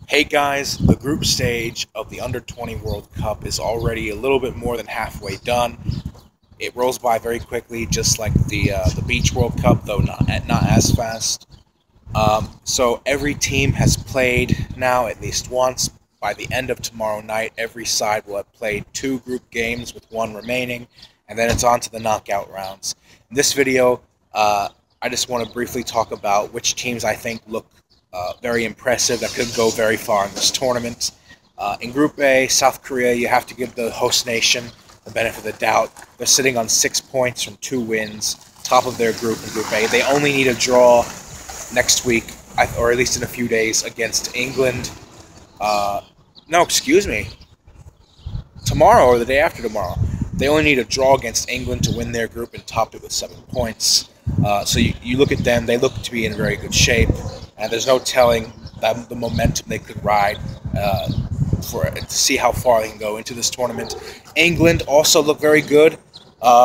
Hey guys, the group stage of the Under-20 World Cup is already a little bit more than halfway done. It rolls by very quickly, just like the Beach World Cup, though not as fast. So every team has played now at least once. By the end of tomorrow night, every side will have played two group games with one remaining, and then it's on to the knockout rounds. In this video, I just want to briefly talk about which teams I think look very impressive that could go very far in this tournament. In Group A, South Korea, you have to give the host nation the benefit of the doubt. They're sitting on 6 points from 2 wins, top of their group in Group A. They only need a draw next week, or at least in a few days, against England. No, excuse me. Tomorrow or the day after tomorrow. They only need a draw against England to win their group and top it with 7 points. So you look at them, they look to be in very good shape, and there's no telling the momentum they could ride to see how far they can go into this tournament. England also look very good,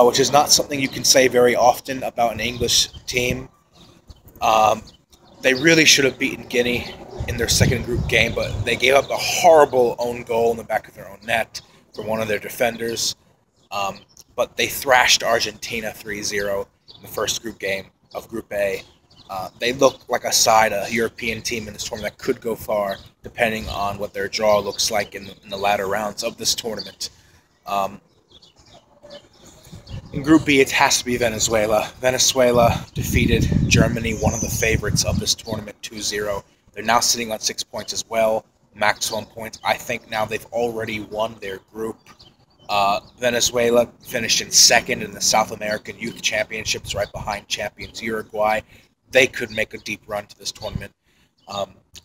which is not something you can say very often about an English team. They really should have beaten Guinea in their second group game, but they gave up a horrible own goal in the back of their own net from one of their defenders. But they thrashed Argentina 3-0 in the first group game of Group A. They look like a European team in this tournament that could go far, depending on what their draw looks like in the latter rounds of this tournament. In Group B, it has to be Venezuela. Venezuela defeated Germany, one of the favorites of this tournament, 2-0. They're now sitting on 6 points as well, maximum points. I think now they've already won their group. Venezuela finished in second in the South American Youth Championships, right behind champions Uruguay. They could make a deep run to this tournament.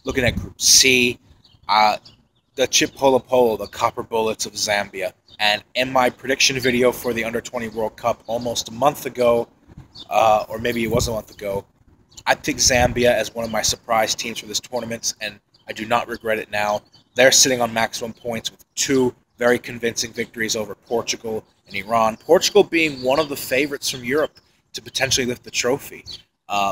Looking at Group C, the Chip Polo Polo, the Copper Bullets of Zambia. And in my prediction video for the Under-20 World Cup almost a month ago, or maybe it was a month ago, I picked Zambia as one of my surprise teams for this tournament, and I do not regret it now. They're sitting on maximum points with 2 very convincing victories over Portugal and Iran. Portugal being one of the favorites from Europe to potentially lift the trophy.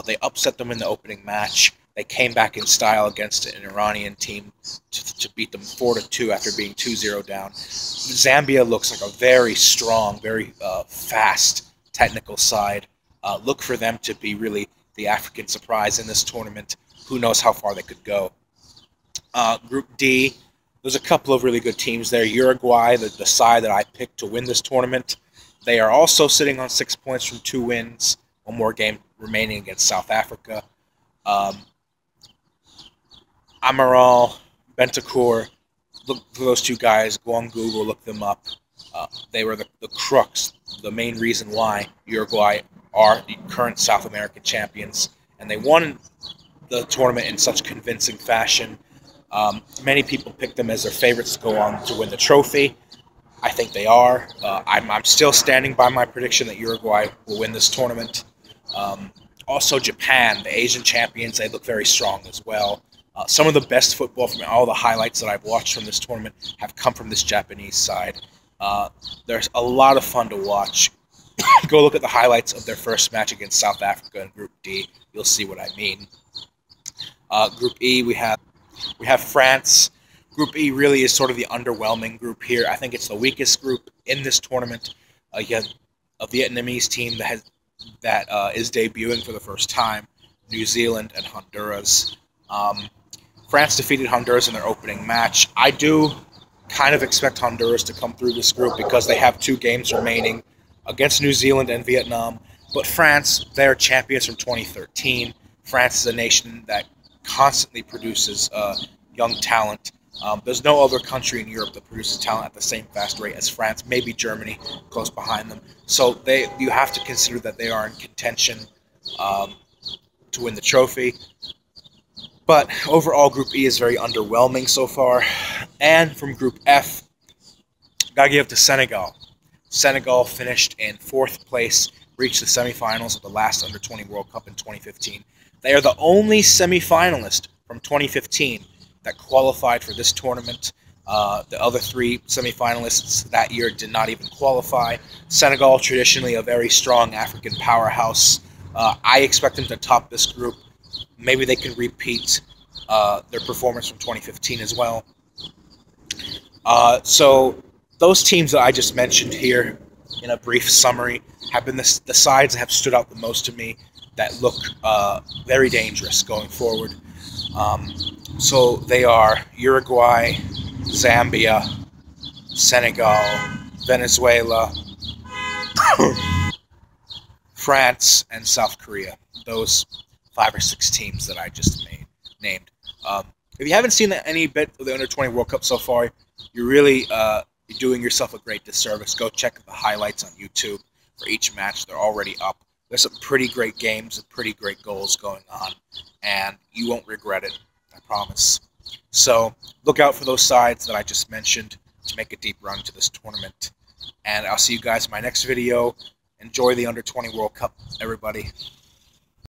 They upset them in the opening match. They came back in style against an Iranian team to beat them 4-2 after being 2-0 down. Zambia looks like a very strong, very fast technical side. Look for them to be really the African surprise in this tournament. Who knows how far they could go. Group D, there's a couple of really good teams there. Uruguay, the side that I picked to win this tournament. They are also sitting on 6 points from 2 wins. One more game remaining against South Africa. Amaral, Bentancur, look for those 2 guys. Go on Google, look them up. They were the crux, the main reason why Uruguay are the current South American champions. And they won the tournament in such convincing fashion. Many people picked them as their favorites to go on to win the trophy. I think they are. I'm still standing by my prediction that Uruguay will win this tournament. Also, Japan, the Asian champions, they look very strong as well. Some of the best football from all the highlights that I've watched from this tournament have come from this Japanese side. There's a lot of fun to watch. Go look at the highlights of their first match against South Africa in Group D. You'll see what I mean. Group E, we have France. Group E really is sort of the underwhelming group here. I think it's the weakest group in this tournament. You have a Vietnamese team that is debuting for the first time, New Zealand and Honduras. France defeated Honduras in their opening match. I do kind of expect Honduras to come through this group because they have 2 games remaining against New Zealand and Vietnam. But France, they're champions from 2013. France is a nation that constantly produces young talent. There's no other country in Europe that produces talent at the same fast rate as France. Maybe Germany close behind them. So you have to consider that they are in contention to win the trophy. But overall, Group E is very underwhelming so far. And from Group F, gotta give it to Senegal. Senegal finished in 4th place, reached the semifinals of the last Under-20 World Cup in 2015. They are the only semifinalist from 2015 that qualified for this tournament. The other 3 semifinalists that year did not even qualify. Senegal, traditionally a very strong African powerhouse. I expect them to top this group. Maybe they can repeat their performance from 2015 as well. So those teams that I just mentioned here in a brief summary have been the sides that have stood out the most to me, that look very dangerous going forward. So they are Uruguay, Zambia, Senegal, Venezuela, France, and South Korea. Those 5 or 6 teams that I just named. If you haven't seen any bit of the Under-20 World Cup so far, you're really you're doing yourself a great disservice. Go check the highlights on YouTube for each match. They're already up. There's some pretty great games and pretty great goals going on, and you won't regret it, I promise. So look out for those sides that I just mentioned to make a deep run to this tournament. And I'll see you guys in my next video. Enjoy the Under-20 World Cup, everybody.